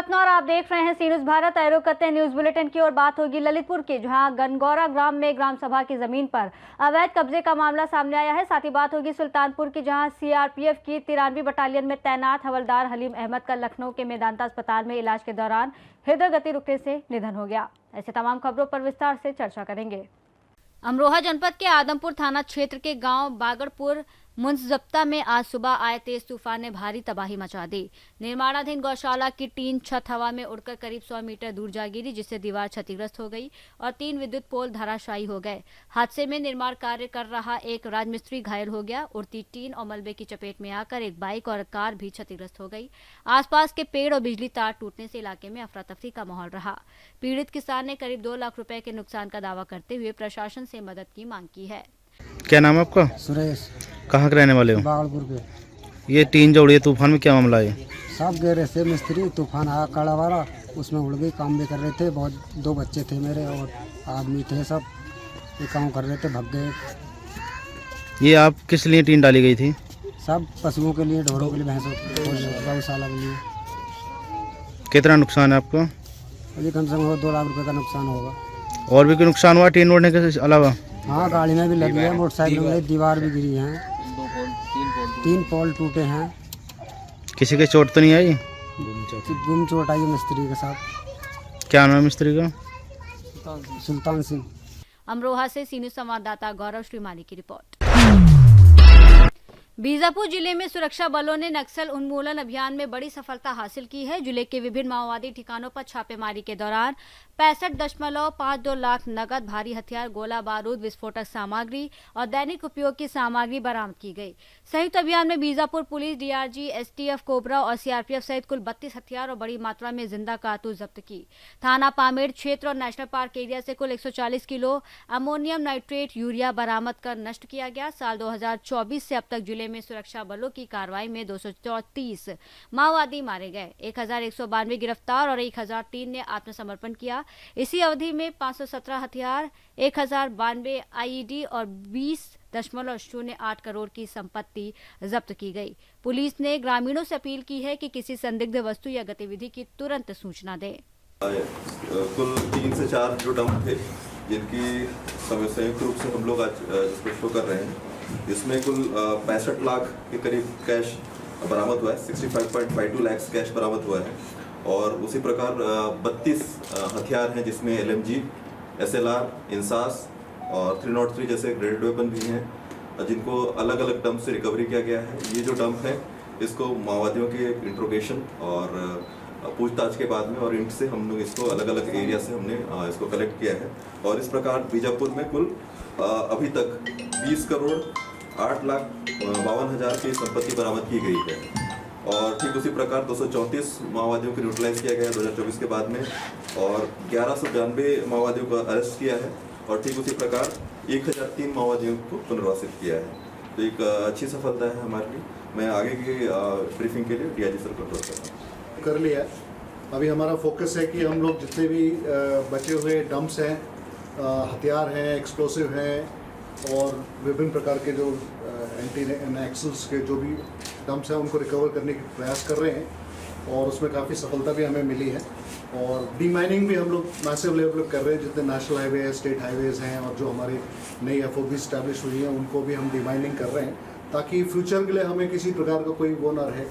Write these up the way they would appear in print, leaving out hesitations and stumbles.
रत्ना और आप देख रहे हैं सी न्यूज भारत। एरो करते हैं न्यूज बुलेटिन की और बात होगी ललितपुर की, जहां गनगौरा ग्राम में ग्राम सभा की जमीन पर अवैध कब्जे का मामला सामने आया है। साथ ही बात होगी सुल्तानपुर की, जहां सीआरपीएफ की 93 बटालियन में तैनात हवलदार हलीम अहमद का लखनऊ के मेदांता अस्पताल में इलाज के दौरान हृदय गति रुकने से निधन हो गया। ऐसे तमाम खबरों पर विस्तार से चर्चा करेंगे। अमरोहा जनपद के आदमपुर थाना क्षेत्र के गांव बागड़पुर मुंसजप्ता में आज सुबह आए तेज तूफान ने भारी तबाही मचा दी। निर्माणाधीन गौशाला की टीन छत हवा में उड़कर करीब 100 मीटर दूर जा गिरी, जिससे दीवार क्षतिग्रस्त हो गई और 3 विद्युत पोल धराशायी हो गए। हादसे में निर्माण कार्य कर रहा एक राजमिस्त्री घायल हो गया। उड़ती टीन और मलबे की चपेट में आकर एक बाइक और कार भी क्षतिग्रस्त हो गई। आसपास के पेड़ और बिजली तार टूटने से इलाके में अफरा तफरी का माहौल रहा। पीड़ित किसान ने करीब 2 लाख रुपए के नुकसान का दावा करते हुए प्रशासन से मदद की मांग की है। क्या नाम है आपका? सुरेश। कहाँ के रहने वाले हो? बागड़पुर के। ये टीन जो उड़ी है तूफान में, क्या मामला है? सब गहरे से मिस्त्री, तूफान आया काड़ा वाला, उसमें उड़ गई। काम भी कर रहे थे, बहुत 2 बच्चे थे मेरे और आदमी थे, सब ये काम कर रहे थे, भग गए। ये आप किस लिए टीन डाली गई थी? सब पशुओं के लिए, ढोरों के लिए, भैंसों गौशाला के लिए। कितना नुकसान है आपको? अभी कम से कम 2 लाख रुपए का नुकसान होगा। और भी कोई नुकसान हुआ टीन उड़ने के अलावा? हाँ, गाड़ी में भी लगी है, मोटरसाइकिल में दीवार भी गिरी है, 3 पोल टूटे हैं। किसी के चोट तो नहीं आई? गुम चोट आई है मिस्त्री के साथ। क्या नाम है मिस्त्री का? सुल्तान सिंह। अमरोहा से सी न्यूज संवाददाता गौरव श्रीमाली की रिपोर्ट। बीजापुर जिले में सुरक्षा बलों ने नक्सल उन्मूलन अभियान में बड़ी सफलता हासिल की है। जिले के विभिन्न माओवादी ठिकानों पर छापेमारी के दौरान 65.52 लाख नगद, भारी हथियार, गोला बारूद, विस्फोटक सामग्री और दैनिक उपयोग की सामग्री बरामद की गई। संयुक्त अभियान में Bijapur police, DRG, STF, cobra और सीआरपीएफ सहित कुल 32 हथियार और बड़ी मात्रा में जिंदा कारतूस जब्त की। थाना पामेड़ क्षेत्र और नेशनल पार्क एरिया से कुल 140 किलो अमोनियम नाइट्रेट यूरिया बरामद कर नष्ट किया गया। साल 2024 से अब तक जिले में सुरक्षा बलों की कार्रवाई में 234 माओवादी मारे गए, 1192 गिरफ्तार और 1003 ने आत्मसमर्पण किया। इसी अवधि में 517 हथियार, 1092 आईईडी और 20.08 करोड़ की संपत्ति जब्त की गई। पुलिस ने ग्रामीणों से अपील की है कि किसी संदिग्ध वस्तु या गतिविधि की तुरंत सूचना दें। कुल 3 से 4 जो डंप थे, जिनकी संयुक्त रूप से हम लोग आज शो कर रहे हैं, इसमें कुल 65 लाख के करीब कैश बरामद हुआ है। 65.52 लाख कैश बरामद हुआ है और उसी प्रकार 32 हथियार हैं, जिसमें LMG, SLR, इंसास और 303 जैसे ग्रेडेड वेपन भी हैं, जिनको अलग अलग डंप से रिकवरी किया गया है। ये जो डंप है, इसको माओवादियों के इंट्रोगेशन और पूछताछ के बाद में और इंट से हम लोग इसको अलग अलग एरिया से हमने इसको कलेक्ट किया है। और इस प्रकार बीजापुर में कुल अभी तक 20 करोड़ 8 लाख 52 हज़ार की संपत्ति बरामद की गई है। और ठीक उसी प्रकार 234 माओवादियों को न्यूट्रलाइज किया गया है 2024 के बाद में और 1192 माओवादियों को अरेस्ट किया है और ठीक उसी प्रकार 1003 माओवादियों को पुनर्वासित किया है। तो एक अच्छी सफलता है हमारे लिए। मैं आगे की ब्रीफिंग के लिए DIG सर को कंट्रोल कर लिया। अभी हमारा फोकस है कि हम लोग जितने भी बचे हुए डंप्स हैं, हथियार हैं, एक्सप्लोसिव हैं और विभिन्न प्रकार के जो एंटी नक्सल्स के जो भी डंप्स हैं, उनको रिकवर करने की प्रयास कर रहे हैं और उसमें काफ़ी सफलता भी हमें मिली है। और डीमाइनिंग भी हम लोग मैसिव लेवल पर कर रहे हैं। जितने नेशनल हाईवे है, स्टेट हाईवेज़ हैं और जो हमारी नई FOB स्टैब्लिश हुई हैं, उनको भी हम डीमाइनिंग कर रहे हैं, ताकि फ्यूचर के लिए हमें किसी प्रकार का कोई वो ना रहे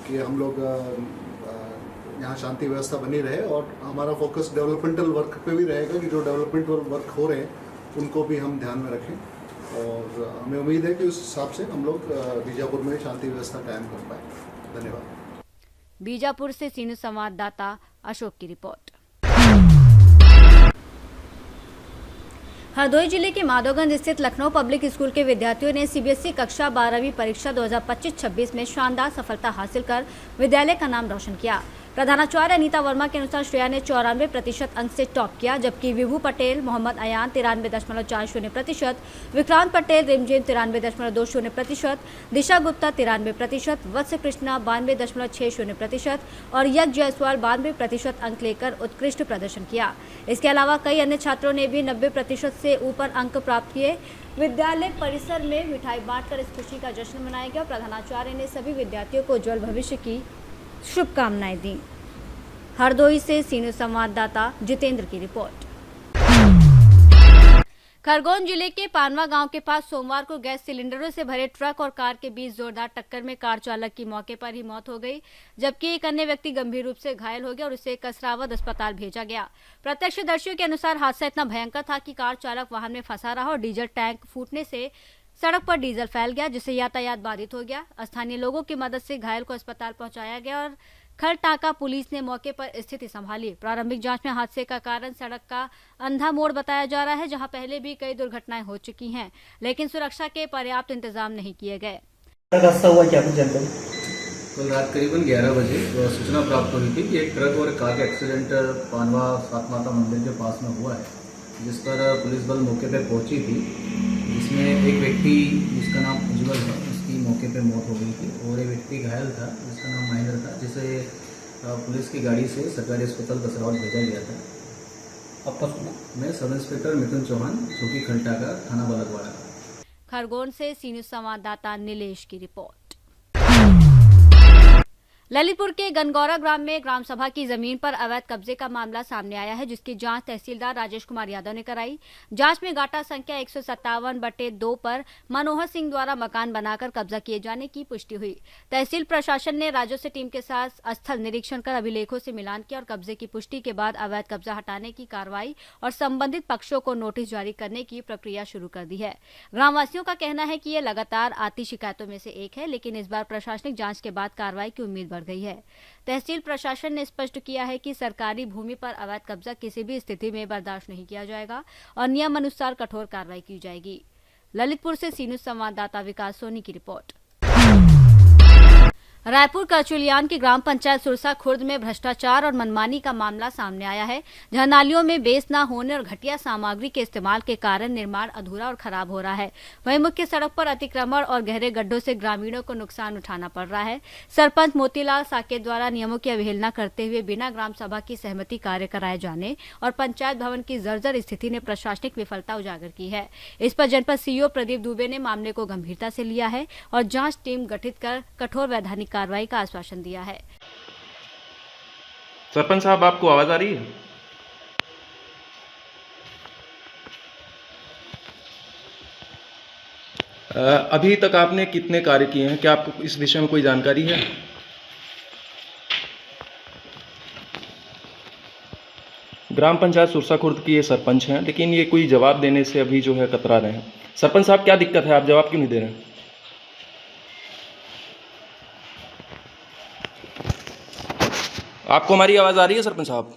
कि हम लोग यहाँ शांति व्यवस्था बनी रहे। और हमारा फोकस डेवलपमेंटल वर्क पे भी रहेगा कि जो डेवलपमेंटल वर्क हो रहे हैं उनको भी हम ध्यान में रखें। और हमें उम्मीद है कि उस हिसाब से हम लोग बीजापुर में शांति व्यवस्था कायम कर पाए। धन्यवाद। बीजापुर से सी न्यूज संवाददाता अशोक की रिपोर्ट। हरदोई जिले के माधोगंज स्थित लखनऊ पब्लिक स्कूल के विद्यार्थियों ने CBSE कक्षा 12वीं परीक्षा 2025-26 में शानदार सफलता हासिल कर विद्यालय का नाम रोशन किया। प्रधानाचार्य अनीता वर्मा के अनुसार श्रेया ने 94% अंक से टॉप किया, जबकि विभू पटेल, मोहम्मद अयान 93.40%, विक्रांत पटेल, रिमझिम 93.20%, दिशा गुप्ता 93%, वत्स कृष्णा 92.60% और यज्ञ जायसवाल 92% अंक लेकर उत्कृष्ट प्रदर्शन किया। इसके अलावा कई अन्य छात्रों ने भी 90% से ऊपर अंक प्राप्त किए। विद्यालय परिसर में मिठाई बांटकर इस खुशी का जश्न मनाया गया। प्रधानाचार्य ने सभी विद्यार्थियों को उज्जवल भविष्य की शुभकामनाएं दी। हरदोई से सीनियर संवाददाता जितेंद्र की रिपोर्ट। खरगोन जिले के पानवा गांव के पास सोमवार को गैस सिलेंडरों से भरे ट्रक और कार के बीच जोरदार टक्कर में कार चालक की मौके पर ही मौत हो गई, जबकि एक अन्य व्यक्ति गंभीर रूप से घायल हो गया और उसे कसरावद अस्पताल भेजा गया। प्रत्यक्षदर्शियों के अनुसार हादसा इतना भयंकर था कि कार चालक वाहन में फंसा रहा और डीजल टैंक फूटने से सड़क पर डीजल फैल गया, जिससे यातायात बाधित हो गया। स्थानीय लोगों की मदद से घायल को अस्पताल पहुंचाया गया और खरटाका पुलिस ने मौके पर स्थिति संभाली। प्रारंभिक जांच में हादसे का कारण सड़क का अंधा मोड़ बताया जा रहा है, जहां पहले भी कई दुर्घटनाएं हो चुकी हैं, लेकिन सुरक्षा के पर्याप्त इंतजाम नहीं किए गए। हादसा हुआ क्या कुछ जानकारी? कल रात करीबन 11 बजे सूचना प्राप्त हुई थी कि एक ट्रक और कार का एक्सीडेंट पानवा सात माता मंदिर के पास में हुआ है, जिस पर पुलिस बल मौके पर पहुंची थी, जिसमें एक व्यक्ति जिसका नाम उज्जवल है उसकी मौके पर मौत हो गई थी और एक व्यक्ति घायल था जिसका नाम महेंद्र था, जिसे पुलिस की गाड़ी से सरकारी अस्पताल कसरावद भेजा गया था। आपका सुना? मैं सब इंस्पेक्टर मिथुन चौहान, चौकी खलटाका, थाना बलकवाड़ा। खरगोन से सीनियर संवाददाता नीलेश की रिपोर्ट। ललितपुर के गनगौरा ग्राम में ग्राम सभा की जमीन पर अवैध कब्जे का मामला सामने आया है, जिसकी जांच तहसीलदार राजेश कुमार यादव ने कराई। जांच में गाटा संख्या 157/2 पर मनोहर सिंह द्वारा मकान बनाकर कब्जा किए जाने की पुष्टि हुई। तहसील प्रशासन ने राजस्व टीम के साथ स्थल निरीक्षण कर अभिलेखों से मिलान किया और कब्जे की पुष्टि के बाद अवैध कब्जा हटाने की कार्रवाई और संबंधित पक्षों को नोटिस जारी करने की प्रक्रिया शुरू कर दी है। ग्रामवासियों का कहना है कि यह लगातार आती शिकायतों में से एक है, लेकिन इस बार प्रशासनिक जांच के बाद कार्रवाई की उम्मीद बढ़ गई है। तहसील प्रशासन ने स्पष्ट किया है कि सरकारी भूमि पर अवैध कब्जा किसी भी स्थिति में बर्दाश्त नहीं किया जाएगा और नियम अनुसार कठोर कार्रवाई की जाएगी। ललितपुर से सीनियर संवाददाता विकास सोनी की रिपोर्ट। रायपुर करचुलियान की ग्राम पंचायत सुरसा खुर्द में भ्रष्टाचार और मनमानी का मामला सामने आया है, जहां नालियों में बेस न होने और घटिया सामग्री के इस्तेमाल के कारण निर्माण अधूरा और खराब हो रहा है। वहीं मुख्य सड़क पर अतिक्रमण और गहरे गड्ढों से ग्रामीणों को नुकसान उठाना पड़ रहा है। सरपंच मोतीलाल साकेत द्वारा नियमों की अवहेलना करते हुए बिना ग्राम सभा की सहमति कार्य कराए जाने और पंचायत भवन की जर्जर स्थिति ने प्रशासनिक विफलता उजागर की है। इस पर जनपद सीईओ प्रदीप दुबे ने मामले को गंभीरता से लिया है और जांच टीम गठित कर कठोर वैधानिक कार्रवाई का आश्वासन दिया है। सरपंच साहब, आपको आवाज आ रही है? अभी तक आपने कितने कार्य किए हैं? क्या आपको इस विषय में कोई जानकारी है? ग्राम पंचायत सुरसा खुर्द की ये सरपंच हैं, लेकिन ये कोई जवाब देने से अभी जो है कतरा रहे हैं। सरपंच साहब, क्या दिक्कत है? आप जवाब क्यों नहीं दे रहे हैं? आपको हमारी आवाज आ रही है सरपंच साहब?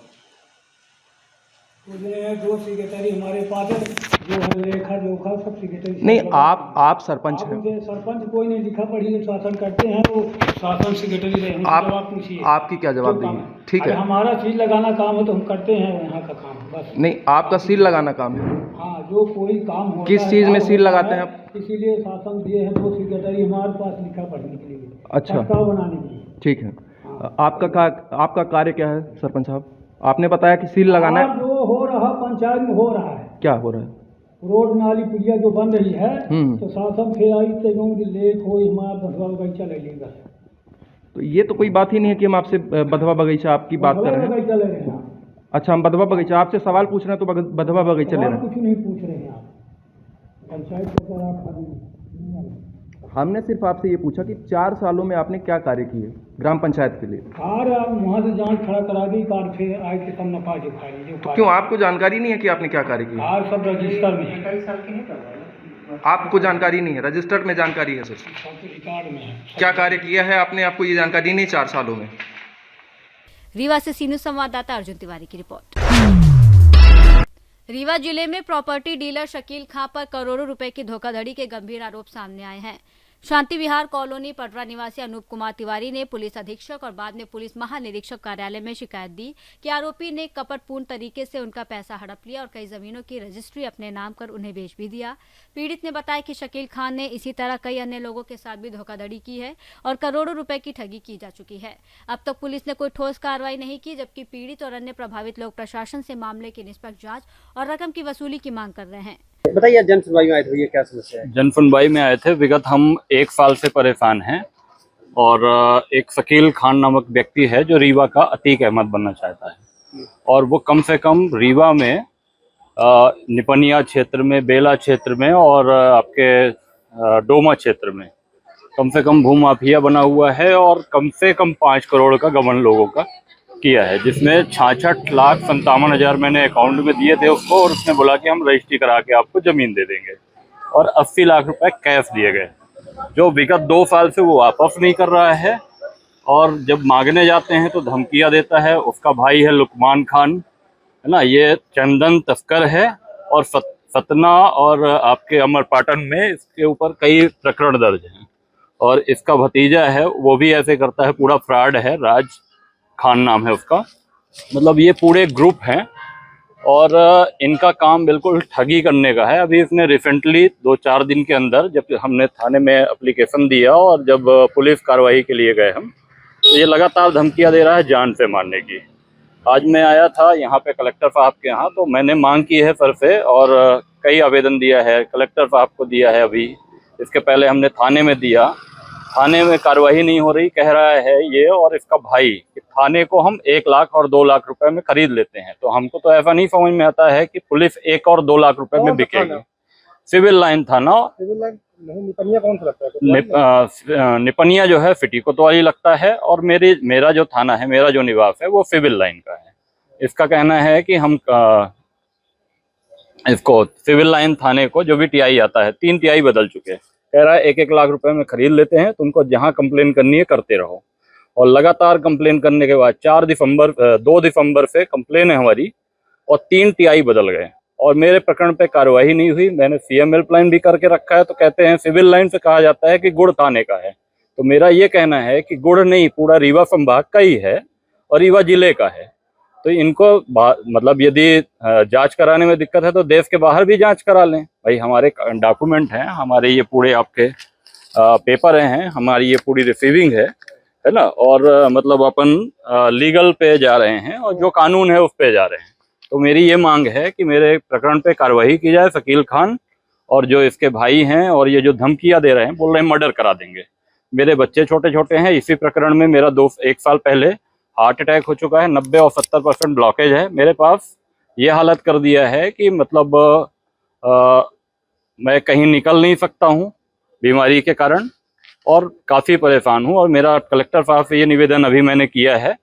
जो सिक्रेटरी हमारे पास है, जो है लेखा जोखा सब सिक्रेटरी। नहीं, आप सरपंच हैं। सरपंच कोई नहीं, लिखा पढ़ी शासन करते हैं, वो शासन सेक्रेटरी रहे। आप पूछिए, आपकी क्या जवाब देंगे? ठीक है, हमारा सील लगाना काम है तो हम करते हैं वहाँ का काम बस। नहीं, आपका सील लगाना काम है। हाँ, जो कोई काम होता किस चीज़ में सील लगाते हैं आप? इसीलिए शासन दिए हैं वो सेक्रेटरी हमारे पास लिखा पढ़ने के लिए, अच्छा, प्रस्ताव बनाने के लिए। ठीक है। आपका कार्य क्या है सरपंच साहब? आपने बताया कि सील लगाना है। जो हो रहा पंचायत में हो रहा है। क्या हो रहा है? रोड नाली पुलिया जो बन रही है, तो शासन से आई तो लेख हो हमारा बधवा बगीचा ले लेगा। तो ये तो कोई बात ही नहीं है कि हम आपसे बधवा बगीचा आपकी बात कर रहे हैं। अच्छा, हम बधवा बगीचा आपसे सवाल पूछ रहे हैं तो बधवा बगीचा ले रहे हैं? कुछ नहीं पूछ रहे हैं आप, पंचायत हमने सिर्फ आपसे ये पूछा कि 4 सालों में आपने क्या कार्य किए ग्राम पंचायत के लिए। वहाँ से जांच खड़ा करा दी, कार फिर आए के सब नफा जो खाई। तो क्यों आपको जानकारी नहीं है कि आपने क्या कार्य किया? सब रजिस्टर में है। आपको जानकारी नहीं है? रजिस्टर्ड में जानकारी है सर, रिकॉर्ड में है। क्या कार्य किया है आपने? आपको ये जानकारी नहीं 4 सालों में? रीवा से सीनियर संवाददाता अर्जुन तिवारी की रिपोर्ट। रीवा जिले में प्रॉपर्टी डीलर शकील खां पर करोड़ों रुपए की धोखाधड़ी के गंभीर आरोप सामने आए हैं। शांति विहार कॉलोनी पटरा निवासी अनूप कुमार तिवारी ने पुलिस अधीक्षक और बाद में पुलिस महानिरीक्षक कार्यालय में शिकायत दी कि आरोपी ने कपटपूर्ण तरीके से उनका पैसा हड़प लिया और कई जमीनों की रजिस्ट्री अपने नाम कर उन्हें बेच भी दिया। पीड़ित ने बताया कि शकील खान ने इसी तरह कई अन्य लोगों के साथ भी धोखाधड़ी की है और करोड़ों रुपए की ठगी की जा चुकी है। अब तक पुलिस ने कोई ठोस कार्रवाई नहीं की, जबकि पीड़ित और अन्य प्रभावित लोग प्रशासन से मामले की निष्पक्ष जांच और रकम की वसूली की मांग कर रहे हैं। बताइए, जन सुनवाई में आए थे, ये क्या समस्या है? जन सुनवाई में आए थे। विगत हम 1 साल से परेशान हैं और एक शकील खान नामक व्यक्ति है जो रीवा का अतीक अहमद बनना चाहता है, और वो कम से कम रीवा में निपनिया क्षेत्र में, बेला क्षेत्र में और आपके डोमा क्षेत्र में कम से कम भूमाफिया बना हुआ है और कम से कम 5 करोड़ का गबन लोगों का किया है, जिसमें 66,57,000 मैंने अकाउंट में दिए थे उसको, और उसने बोला कि हम रजिस्ट्री करा के आपको ज़मीन दे देंगे, और 80 लाख रुपए कैश दिए गए, जो विगत 2 साल से वो वापस नहीं कर रहा है। और जब मांगने जाते हैं तो धमकियां देता है। उसका भाई है लुकमान खान, है ना, ये चंदन तस्कर है, और सतना और आपके अमरपाटन में इसके ऊपर कई प्रकरण दर्ज हैं। और इसका भतीजा है, वो भी ऐसे करता है, पूरा फ्रॉड है, राज खान नाम है उसका। मतलब ये पूरे ग्रुप हैं और इनका काम बिल्कुल ठगी करने का है। अभी इसने रिसेंटली 2-4 दिन के अंदर, जब हमने थाने में एप्लीकेशन दिया और जब पुलिस कार्रवाई के लिए गए हम, तो ये लगातार धमकियां दे रहा है जान से मारने की। आज मैं आया था यहाँ पे कलेक्टर साहब के यहाँ, तो मैंने मांग की है सर से, और कई आवेदन दिया है, कलेक्टर साहब को दिया है, अभी इसके पहले हमने थाने में दिया, थाने में कार्रवाई नहीं हो रही, कह रहा है ये और इसका भाई कि थाने को हम 1 लाख और 2 लाख रुपए में खरीद लेते हैं। तो हमको तो ऐसा नहीं समझ में आता है कि पुलिस 1 और 2 लाख रुपए में बिकेगी। सिविल लाइन थाना, निपनिया कौन सा लगता है? निपनिया जो है सिटी कोतवाली लगता है, और मेरा जो थाना है, मेरा जो निवास है वो सिविल लाइन का है। इसका कहना है कि हम इसको सिविल लाइन थाने को, जो भी टीआई आता है, 3 टीआई बदल चुके हैं, कह रहा है 1-1 लाख रुपए में खरीद लेते हैं, तुमको जहां कंप्लेन करनी है करते रहो। और लगातार कंप्लेन करने के बाद 2 दिसंबर से कंप्लेन है हमारी, और 3 टीआई बदल गए, और मेरे प्रकरण पे कार्रवाई नहीं हुई। मैंने सीएम हेल्पलाइन भी करके रखा है, तो कहते हैं सिविल लाइन से कहा जाता है कि गुड़ थाने का है। तो मेरा ये कहना है कि गुड़ नहीं, पूरा रीवा संभाग का ही है और रीवा जिले का है। तो इनको मतलब यदि जांच कराने में दिक्कत है तो देश के बाहर भी जांच करा लें। भाई हमारे डॉक्यूमेंट हैं, हमारे ये पूरे आपके पेपर हैं, हमारी ये पूरी रिसीविंग है ना, और मतलब अपन लीगल पे जा रहे हैं और जो कानून है उस पे जा रहे हैं। तो मेरी ये मांग है कि मेरे प्रकरण पे कार्रवाई की जाए। शकील खान और जो इसके भाई हैं, और ये जो धमकियां दे रहे हैं, बोल रहे हैं मर्डर करा देंगे। मेरे बच्चे छोटे छोटे हैं। इसी प्रकरण में मेरा 1 साल पहले हार्ट अटैक हो चुका है, 90 और 70% ब्लॉकेज है मेरे पास। ये हालत कर दिया है कि मतलब मैं कहीं निकल नहीं सकता हूँ बीमारी के कारण, और काफ़ी परेशान हूँ। और मेरा कलेक्टर साहब से ये निवेदन अभी मैंने किया है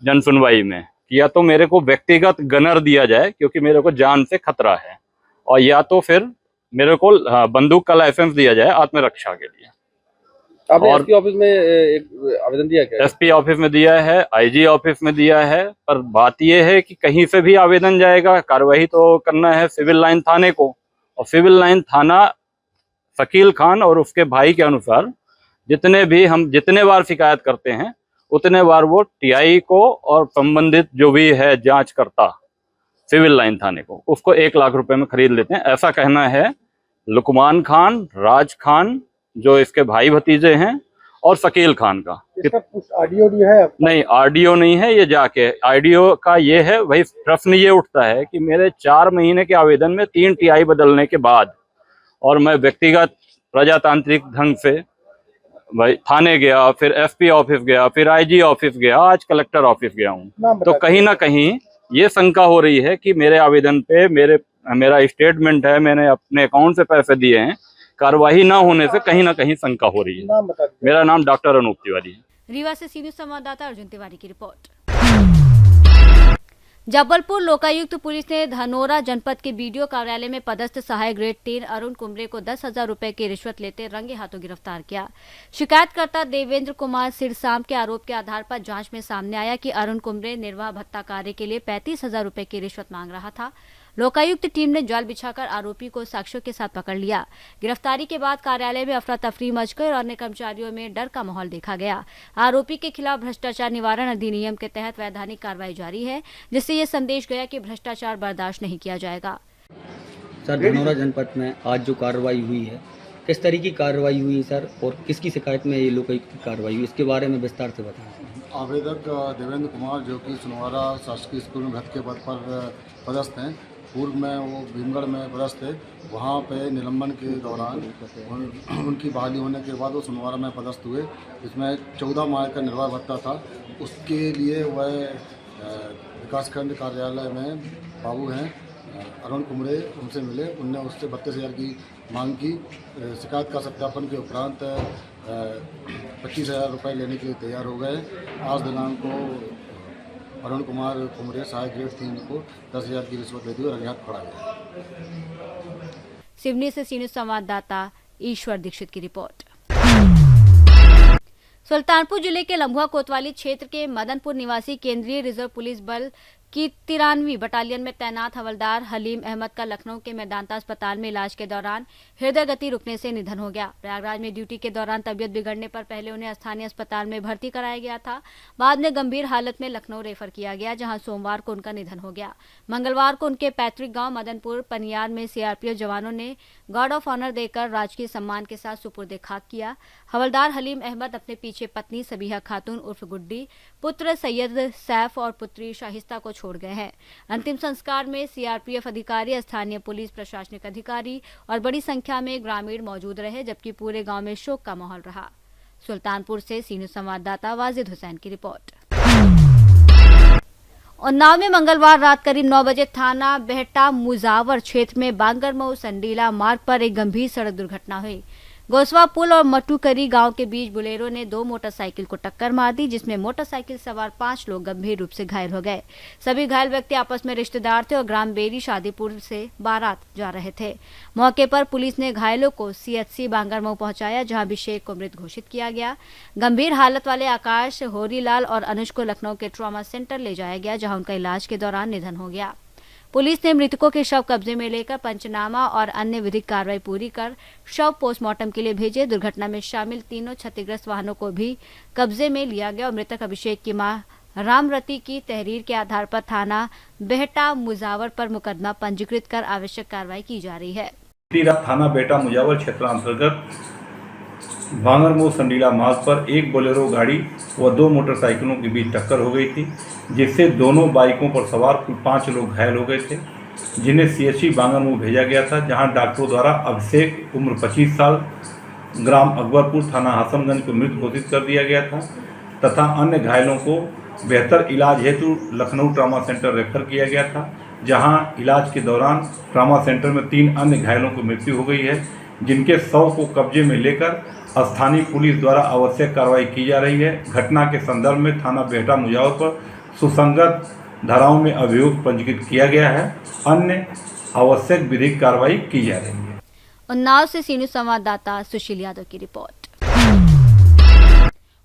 जन सुनवाई में, या तो मेरे को व्यक्तिगत गनर दिया जाए क्योंकि मेरे को जान से खतरा है, और या तो फिर मेरे को बंदूक का लाइसेंस दिया जाए आत्मरक्षा के लिए। आपने एसपी ऑफिस में एक आवेदन दिया क्या? एसपी ऑफिस में दिया है, आईजी ऑफिस में दिया है, पर बात यह है कि कहीं से भी आवेदन जाएगा, कार्रवाई तो करना है सिविल लाइन थाने को, और सिविल लाइन थाना शकील खान और उसके भाई के अनुसार जितने बार शिकायत करते हैं उतने बार वो टीआई को और संबंधित जो भी है जांच करता सिविल लाइन थाने को, उसको 1 लाख रुपए में खरीद लेते हैं। ऐसा कहना है लुकमान खान, राज खान जो इसके भाई भतीजे हैं, और शकील खान का। इसका कुछ ऑडियो भी है? नहीं, ऑडियो नहीं है। ये जाके ऑडियो का ये है, वही प्रश्न ये उठता है कि मेरे 4 महीने के आवेदन में 3 टीआई बदलने के बाद, और मैं व्यक्तिगत प्रजातांत्रिक ढंग से भाई थाने गया, फिर एसपी ऑफिस गया, फिर आईजी ऑफिस गया, आज कलेक्टर ऑफिस गया हूँ, तो कहीं ना कहीं ये शंका हो रही है कि मेरे आवेदन पे मेरा स्टेटमेंट है, मैंने अपने अकाउंट से पैसे दिए हैं, कार्रवाई ना होने से कहीं ना कहीं शंका हो रही है। मेरा नाम डॉक्टर अनूप तिवारी है। रीवा से सीनियर संवाददाता अर्जुन तिवारी की रिपोर्ट। जबलपुर लोकायुक्त पुलिस ने धनोरा जनपद के बीडीओ कार्यालय में पदस्थ सहायक ग्रेड 3 अरुण कुमरे को 10,000 रुपए की रिश्वत लेते रंगे हाथों गिरफ्तार किया। शिकायतकर्ता देवेंद्र कुमार सिरसाम के आरोप के आधार पर जांच में सामने आया कि अरुण कुमरे निर्वाह भत्ता कार्य के लिए 35,000 रुपए की रिश्वत मांग रहा था। लोकायुक्त टीम ने जाल बिछाकर आरोपी को साक्ष्यों के साथ पकड़ लिया। गिरफ्तारी के बाद कार्यालय में अफरा तफरी मच गई और अन्य कर्मचारियों में डर का माहौल देखा गया। आरोपी के खिलाफ भ्रष्टाचार निवारण अधिनियम के तहत वैधानिक कार्रवाई जारी है, जिससे ये संदेश गया कि भ्रष्टाचार बर्दाश्त नहीं किया जाएगा। सर, धनौरा जनपद में आज जो कार्रवाई हुई है, किस तरह की कार्रवाई हुई है सर, और किसकी शिकायत में ये लोकायुक्त की कार्रवाई हुई, इसके बारे में विस्तार से बताएं। आवेदक देवेंद्र कुमार जो कि सुनवारा शासकीय स्कूल में भत्ते के पद पर पदस्थ हैं, पूर्व में वो भीमगढ़ में पदस्थ थे, वहाँ पे निलंबन के दौरान उनकी बहाली होने के बाद वो सोनवारा में पदस्थ हुए। इसमें 14 माह का निर्वाह भत्ता था। उसके लिए वह विकासखंड कार्यालय में बाबू हैं अरुण कुमरे, उनसे मिले। उनने उससे 32,000 की मांग की। शिकायत का सत्यापन के उपरांत 25,000 रुपये लेने के लिए तैयार हो गए। आज दिनांक को अरुण कुमार कुमरे सहायक ग्रेड 3 को 10,000 की रिश्वत लेते हुए रंगे हाथ पकड़ा गया। सिवनी से सी न्यूज़ संवाददाता ईश्वर दीक्षित की रिपोर्ट। सुल्तानपुर जिले के लम्बुआ कोतवाली क्षेत्र के मदनपुर निवासी केंद्रीय रिजर्व पुलिस बल की 93वीं बटालियन में तैनात हवलदार हलीम अहमद का लखनऊ के मेदांता अस्पताल में इलाज के दौरान हृदय गति रुकने से निधन हो गया। प्रयागराज में ड्यूटी के दौरान तबियत बिगड़ने पर पहले उन्हें स्थानीय अस्पताल में भर्ती कराया गया था। बाद में गंभीर हालत में लखनऊ रेफर किया गया, जहां सोमवार को उनका निधन हो गया। मंगलवार को उनके पैतृक गांव मदनपुर पनियार में सीआरपीएफ जवानों ने गार्ड ऑफ ऑनर देकर राजकीय सम्मान के साथ सुपुर्द खाक किया। हवलदार हलीम अहमद अपने पीछे पत्नी सबीहा खातून उर्फ गुड्डी, पुत्र सैयद सैफ और पुत्री शाहिस्ता को छोड़ गए हैं। अंतिम संस्कार में सीआरपीएफ अधिकारी, स्थानीय पुलिस प्रशासनिक अधिकारी और बड़ी संख्या में ग्रामीण मौजूद रहे, जबकि पूरे गांव में शोक का माहौल रहा। सुल्तानपुर से सी न्यूज़ संवाददाता वाजिद हुसैन की रिपोर्ट। उन्नाव में मंगलवार रात करीब 9 बजे थाना बेहटा मुजावर क्षेत्र में बांगरमऊ संडीला मार्ग पर एक गंभीर सड़क दुर्घटना हुई। गोसवा पुल और मटुकरी गांव के बीच बुलेरो ने 2 मोटरसाइकिल को टक्कर मार दी, जिसमें मोटरसाइकिल सवार 5 लोग गंभीर रूप से घायल हो गए। सभी घायल व्यक्ति आपस में रिश्तेदार थे और ग्राम बेरी शादीपुर से बारात जा रहे थे। मौके पर पुलिस ने घायलों को सीएचसी बांगरमऊ पहुंचाया, जहां अभिषेक को मृत घोषित किया गया। गंभीर हालत वाले आकाश, होरीलाल और अनुज को लखनऊ के ट्रॉमा सेंटर ले जाया गया, जहां उनका इलाज के दौरान निधन हो गया। पुलिस ने मृतकों के शव कब्जे में लेकर पंचनामा और अन्य विधिक कार्रवाई पूरी कर शव पोस्टमार्टम के लिए भेजे। दुर्घटना में शामिल तीनों क्षतिग्रस्त वाहनों को भी कब्जे में लिया गया और मृतक अभिषेक की मां रामरती की तहरीर के आधार पर थाना बेहटा मुजावर पर मुकदमा पंजीकृत कर आवश्यक कार्रवाई की जा रही है। थाना बेहटा मुजावर क्षेत्रांतर्गत बांगरमऊ संडीला मार्ग पर एक बोलेरो गाड़ी व 2 मोटरसाइकिलों के बीच टक्कर हो गई थी, जिससे दोनों बाइकों पर सवार कुल 5 लोग घायल हो गए थे, जिन्हें सीएचसी बांगरमऊ भेजा गया था, जहां डॉक्टरों द्वारा अभिषेक उम्र 25 साल ग्राम अकबरपुर थाना हसनगंज को मृत घोषित कर दिया गया था तथा अन्य घायलों को बेहतर इलाज हेतु लखनऊ ट्रॉमा सेंटर रेफर किया गया था, जहां इलाज के दौरान ट्रॉमा सेंटर में 3 अन्य घायलों की मृत्यु हो गई है, जिनके शव को कब्जे में लेकर स्थानीय पुलिस द्वारा आवश्यक कार्रवाई की जा रही है। घटना के संदर्भ में थाना बेहटा मुजावर पर सुसंगत धाराओं में अभियोग पंजीकृत किया गया है। अन्य आवश्यक विधिक कार्रवाई की जा रही है। उन्नाव से सी न्यूज़ संवाददाता सुशील यादव की रिपोर्ट।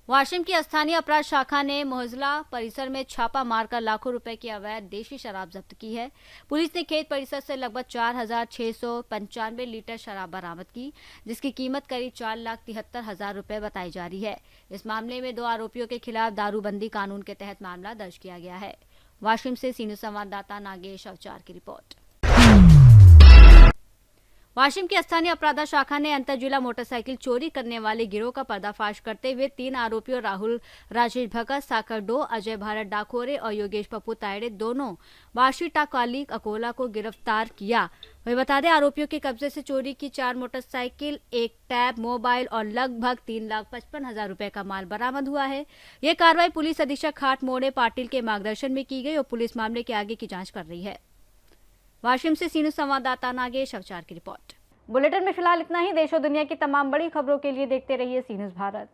वाशिम की स्थानीय अपराध शाखा ने मोहजला परिसर में छापा मारकर लाखों रुपए की अवैध देशी शराब जब्त की है। पुलिस ने खेत परिसर से लगभग 4,695 लीटर शराब बरामद की, जिसकी कीमत करीब 4,73,000 रुपए बताई जा रही है। इस मामले में 2 आरोपियों के खिलाफ दारूबंदी कानून के तहत मामला दर्ज किया गया है। वाशिम से सी न्यूज़ संवाददाता नागेश अवचार की रिपोर्ट। वाशिम की स्थानीय अपराध शाखा ने अंतर जिला मोटरसाइकिल चोरी करने वाले गिरोह का पर्दाफाश करते हुए 3 आरोपियों राहुल राजेश भगत, साकर डो, अजय भारत डाकोरे और योगेश पप्पू तायड़े दोनों बाशी टाकाली अकोला को गिरफ्तार किया। वही बता दें, आरोपियों के कब्जे से चोरी की 4 मोटरसाइकिल, 1 टैब मोबाइल और लगभग 3,55,000 रुपए का माल बरामद हुआ है। यह कार्रवाई पुलिस अधीक्षक खाट मोड़े पाटिल के मार्गदर्शन में की गई और पुलिस मामले के आगे की जांच कर रही है। वाशिम से सी न्यूज़ संवाददाता नागेश अवचार की रिपोर्ट। बुलेटिन में फिलहाल इतना ही। देश और दुनिया की तमाम बड़ी खबरों के लिए देखते रहिए सी न्यूज़ भारत।